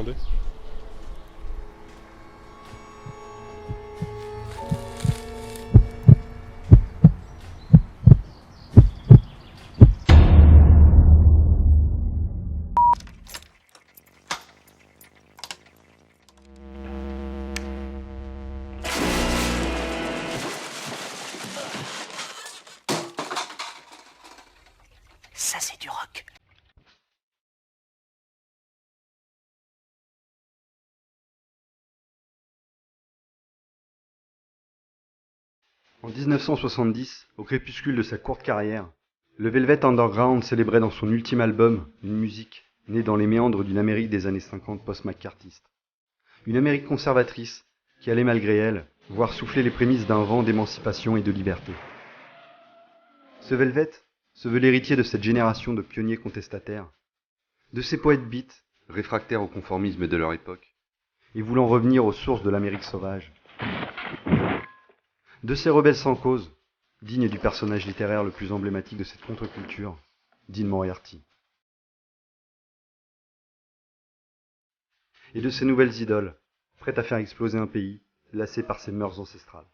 demander. Ça, c'est du rock. En 1970, au crépuscule de sa courte carrière, le Velvet Underground célébrait dans son ultime album une musique née dans les méandres d'une Amérique des années 50 post-McCarthyiste. Une Amérique conservatrice qui allait malgré elle voir souffler les prémices d'un vent d'émancipation et de liberté. Ce Velvet se veut l'héritier de cette génération de pionniers contestataires, de ces poètes beats, réfractaires au conformisme de leur époque, et voulant revenir aux sources de l'Amérique sauvage. De ces rebelles sans cause, dignes du personnage littéraire le plus emblématique de cette contre-culture, Dean Moriarty. Et de ces nouvelles idoles, prêtes à faire exploser un pays, lassé par ses mœurs ancestrales.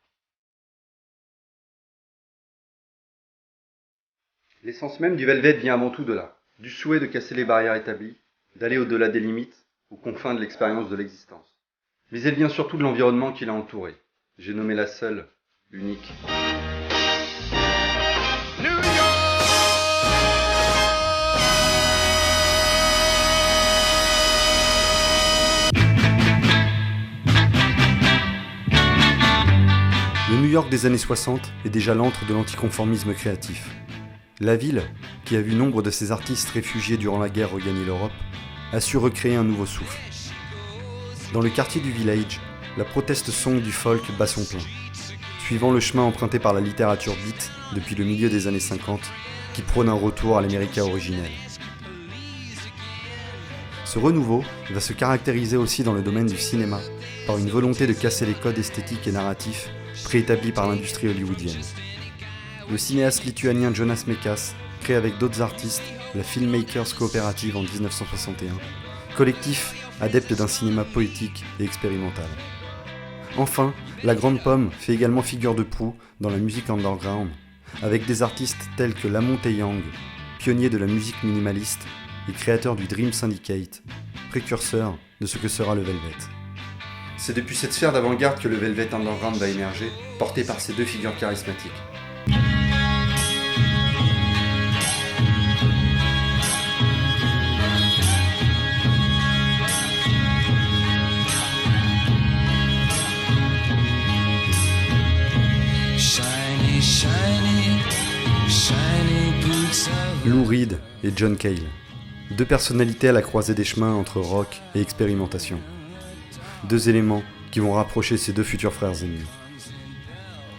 L'essence même du Velvet vient avant tout de là, du souhait de casser les barrières établies, d'aller au-delà des limites, aux confins de l'expérience de l'existence. Mais elle vient surtout de l'environnement qui l'a entouré. J'ai nommé la seule, l'unique. Le New York des années 60 est déjà l'antre de l'anticonformisme créatif. La ville, qui a vu nombre de ses artistes réfugiés durant la guerre regagner l'Europe, a su recréer un nouveau souffle. Dans le quartier du Village, la proteste song du folk bat son plein, suivant le chemin emprunté par la littérature beat depuis le milieu des années 50, qui prône un retour à l'América originelle. Ce renouveau va se caractériser aussi dans le domaine du cinéma, par une volonté de casser les codes esthétiques et narratifs préétablis par l'industrie hollywoodienne. Le cinéaste lituanien Jonas Mekas crée avec d'autres artistes la Filmmakers Cooperative en 1961, collectif adepte d'un cinéma poétique et expérimental. Enfin, la Grande Pomme fait également figure de proue dans la musique underground, avec des artistes tels que Lamont et Young, pionnier de la musique minimaliste et créateur du Dream Syndicate, précurseur de ce que sera le Velvet. C'est depuis cette sphère d'avant-garde que le Velvet Underground va émerger, porté par ces deux figures charismatiques. Lou Reed et John Cale, deux personnalités à la croisée des chemins entre rock et expérimentation. Deux éléments qui vont rapprocher ces deux futurs frères ennemis.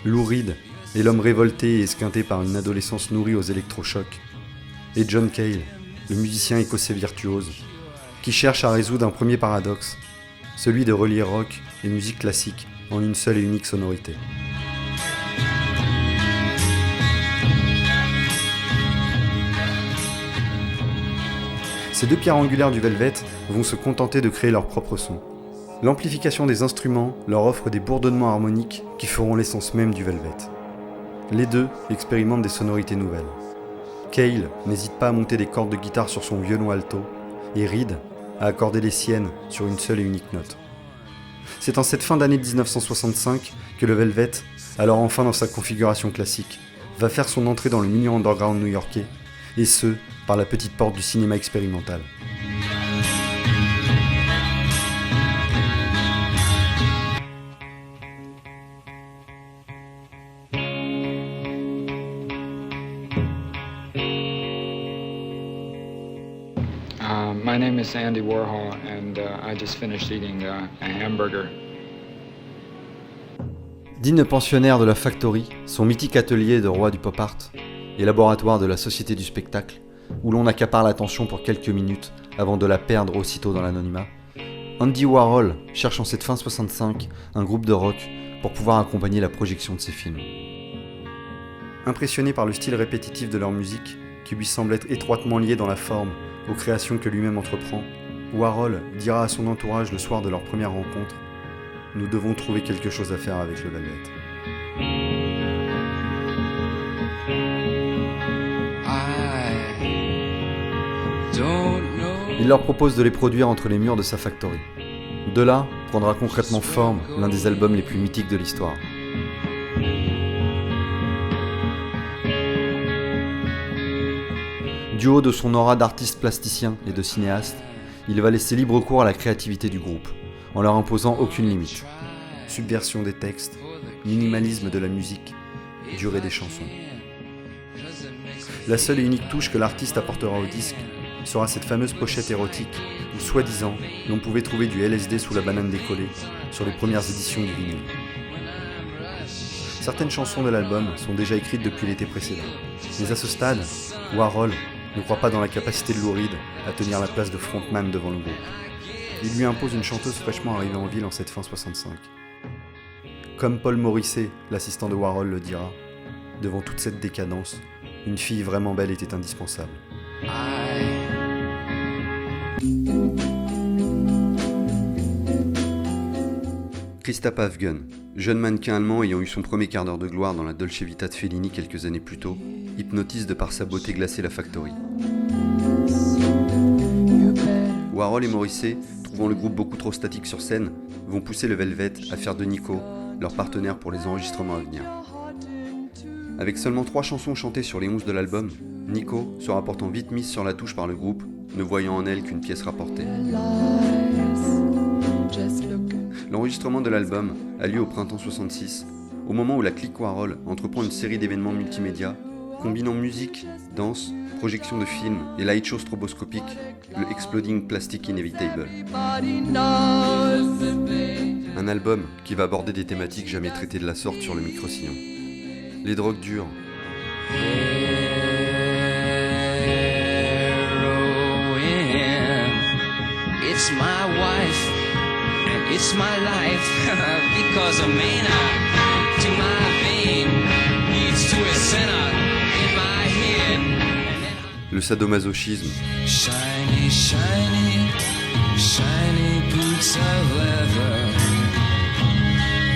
Lou Reed est l'homme révolté et esquinté par une adolescence nourrie aux électrochocs, et John Cale, le musicien écossais virtuose, qui cherche à résoudre un premier paradoxe, celui de relier rock et musique classique en une seule et unique sonorité. Ces deux pierres angulaires du Velvet vont se contenter de créer leur propre son. L'amplification des instruments leur offre des bourdonnements harmoniques qui feront l'essence même du Velvet. Les deux expérimentent des sonorités nouvelles. Cale n'hésite pas à monter des cordes de guitare sur son violon alto, et Reed à accorder les siennes sur une seule et unique note. C'est en cette fin d'année 1965 que le Velvet, alors enfin dans sa configuration classique, va faire son entrée dans le milieu underground new-yorkais, et ce, par la petite porte du cinéma expérimental. My name is Andy Warhol, and I just finished eating a hamburger. Digne pensionnaire de la Factory, son mythique atelier de roi du pop art, et laboratoire de la société du spectacle, où l'on accapare l'attention pour quelques minutes avant de la perdre aussitôt dans l'anonymat, Andy Warhol cherche en cette fin 65 un groupe de rock pour pouvoir accompagner la projection de ses films. Impressionné par le style répétitif de leur musique, qui lui semble être étroitement lié dans la forme aux créations que lui-même entreprend, Warhol dira à son entourage le soir de leur première rencontre « Nous devons trouver quelque chose à faire avec le Velvet ». Il leur propose de les produire entre les murs de sa factory. De là prendra concrètement forme l'un des albums les plus mythiques de l'histoire. Du haut de son aura d'artiste plasticien et de cinéaste, il va laisser libre cours à la créativité du groupe, en leur imposant aucune limite. Subversion des textes, minimalisme de la musique, durée des chansons. La seule et unique touche que l'artiste apportera au disque sera cette fameuse pochette érotique où, soi-disant, l'on pouvait trouver du LSD sous la banane décollée sur les premières éditions du vinyle. Certaines chansons de l'album sont déjà écrites depuis l'été précédent, mais à ce stade, Warhol ne croit pas dans la capacité de Lou Reed à tenir la place de frontman devant le groupe. Il lui impose une chanteuse fraîchement arrivée en ville en cette fin 65. Comme Paul Morrissey, l'assistant de Warhol, le dira, devant toute cette décadence, une fille vraiment belle était indispensable. Christa Päffgen, jeune mannequin allemand ayant eu son premier quart d'heure de gloire dans la Dolce Vita de Fellini quelques années plus tôt, hypnotise de par sa beauté glacée la Factory. Warhol et Morrissey, trouvant le groupe beaucoup trop statique sur scène, vont pousser le Velvet à faire de Nico leur partenaire pour les enregistrements à venir. Avec seulement 3 chansons chantées sur les 11 de l'album, Nico sera pourtant vite mise sur la touche par le groupe, ne voyant en elle qu'une pièce rapportée. L'enregistrement de l'album a lieu au printemps 66, au moment où la clique Warhol entreprend une série d'événements multimédia, combinant musique, danse, projection de films et light show stroboscopique, le Exploding Plastic Inevitable. Un album qui va aborder des thématiques jamais traitées de la sorte sur le micro-sillon. Les drogues dures, it's my wife and it's my life because a manna to my vein leads to a sinner in my head. le sadomasochisme, Shiny, shiny, shiny boots of leather,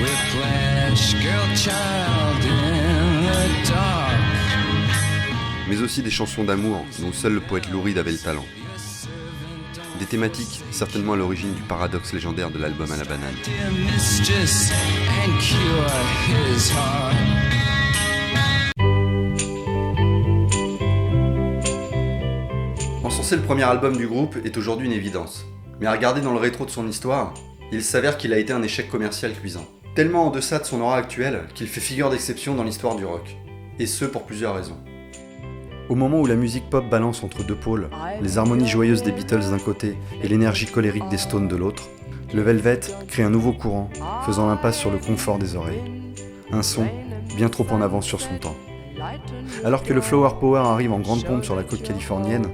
whiplash, girl child in the dark. mais aussi des chansons d'amour dont seul le poète Lou Reed avait le talent. Des thématiques certainement à l'origine du paradoxe légendaire de l'album à la banane. Dear mistress, and cure his heart. Encenser le premier album du groupe est aujourd'hui une évidence, mais à regarder dans le rétro de son histoire, il s'avère qu'il a été un échec commercial cuisant. Tellement en deçà de son aura actuelle qu'il fait figure d'exception dans l'histoire du rock. Et ce pour plusieurs raisons. Au moment où la musique pop balance entre deux pôles, les harmonies joyeuses des Beatles d'un côté et l'énergie colérique des Stones de l'autre, le Velvet crée un nouveau courant, faisant l'impasse sur le confort des oreilles. Un son bien trop en avance sur son temps. Alors que le Flower Power arrive en grande pompe sur la côte californienne,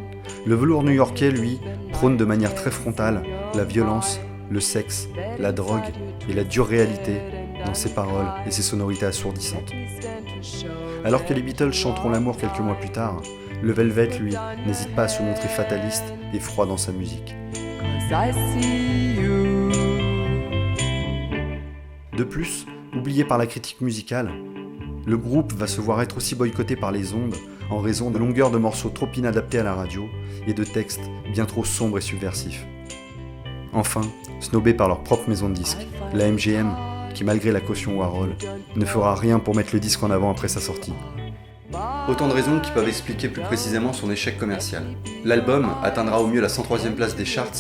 le velours new-yorkais, lui, prône de manière très frontale la violence, le sexe, la drogue et la dure réalité dans ses paroles et ses sonorités assourdissantes. Alors que les Beatles chanteront l'amour quelques mois plus tard, le Velvet, lui, n'hésite pas à se montrer fataliste et froid dans sa musique. De plus, oublié par la critique musicale, le groupe va se voir être aussi boycotté par les ondes en raison de longueurs de morceaux trop inadaptés à la radio et de textes bien trop sombres et subversifs. Enfin, snobés par leur propre maison de disques, la MGM, qui malgré la caution Warhol, ne fera rien pour mettre le disque en avant après sa sortie. Autant de raisons qui peuvent expliquer plus précisément son échec commercial. L'album atteindra au mieux la 103e place des charts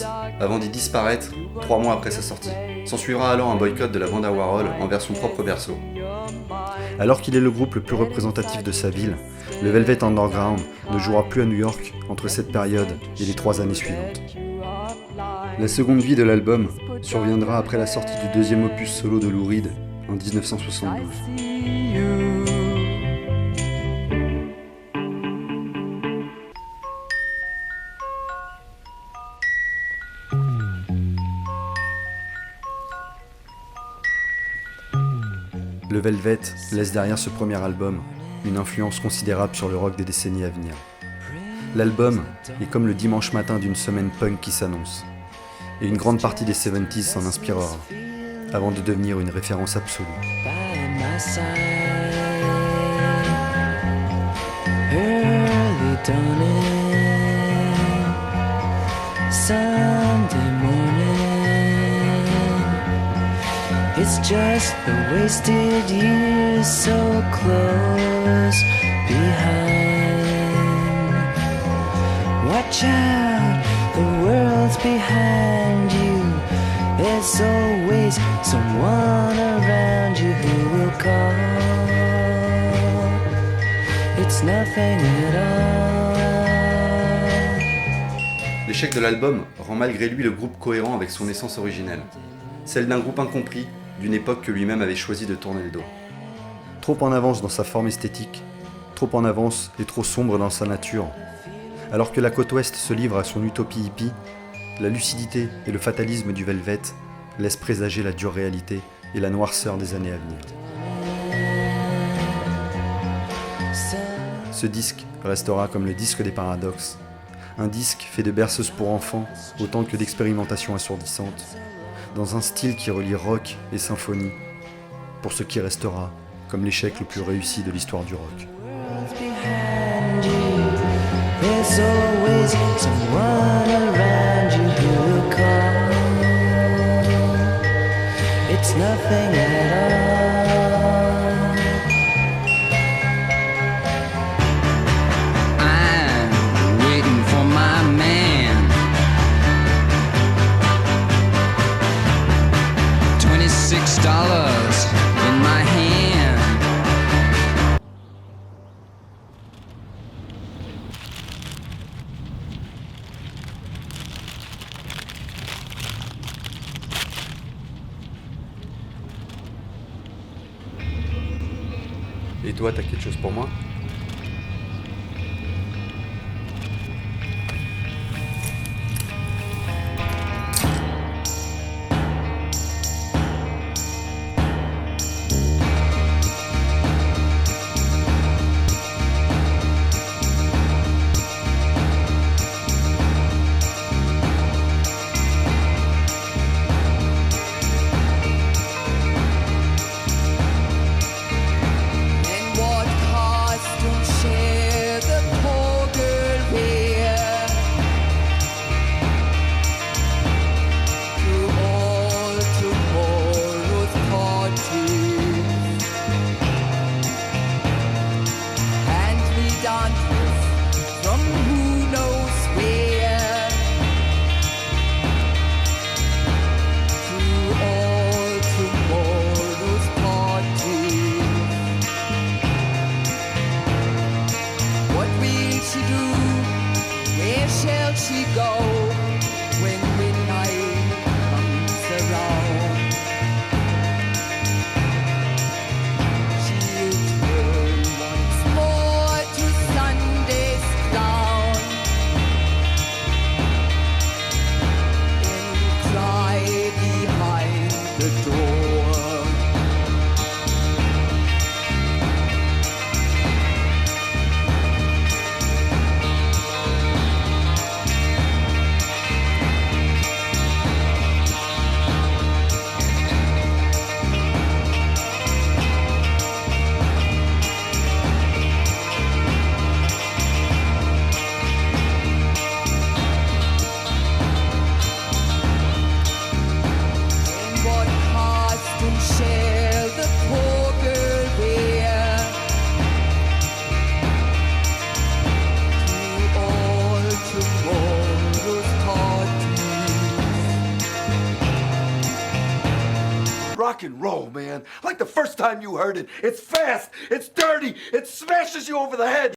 avant d'y disparaître 3 mois après sa sortie. S'ensuivra alors un boycott de la bande à Warhol envers son propre berceau. Alors qu'il est le groupe le plus représentatif de sa ville, le Velvet Underground ne jouera plus à New York entre cette période et les 3 années suivantes. La seconde vie de l'album surviendra après la sortie du deuxième opus solo de Lou Reed en 1972. Le Velvet laisse derrière ce premier album une influence considérable sur le rock des décennies à venir. L'album est comme le dimanche matin d'une semaine punk qui s'annonce. et une grande partie des 70s s'en inspirera, avant de devenir une référence absolue. by my side. Early dawning, Sunday morning. It's just the wasted years so close behind. Watch out, the world's behind you. There's always someone around you who will call. It's nothing at all. L'échec de l'album rend malgré lui le groupe cohérent avec son essence originelle, celle d'un groupe incompris, d'une époque que lui-même avait choisi de tourner le dos. Trop en avance dans sa forme esthétique, trop en avance et trop sombre dans sa nature. Alors que la côte ouest se livre à son utopie hippie, la lucidité et le fatalisme du Velvet laissent présager la dure réalité et la noirceur des années à venir. Ce disque restera comme le disque des paradoxes, un disque fait de berceuses pour enfants autant que d'expérimentations assourdissantes, dans un style qui relie rock et symphonie, pour ce qui restera comme l'échec le plus réussi de l'histoire du rock. There's always someone around you who will call. It's nothing at all. I'm waiting for my man. $26 in my hand. Et toi, t'as quelque chose pour moi ? Rock and roll, man. Like the first time you heard it. It's fast, it's dirty, it smashes you over the head.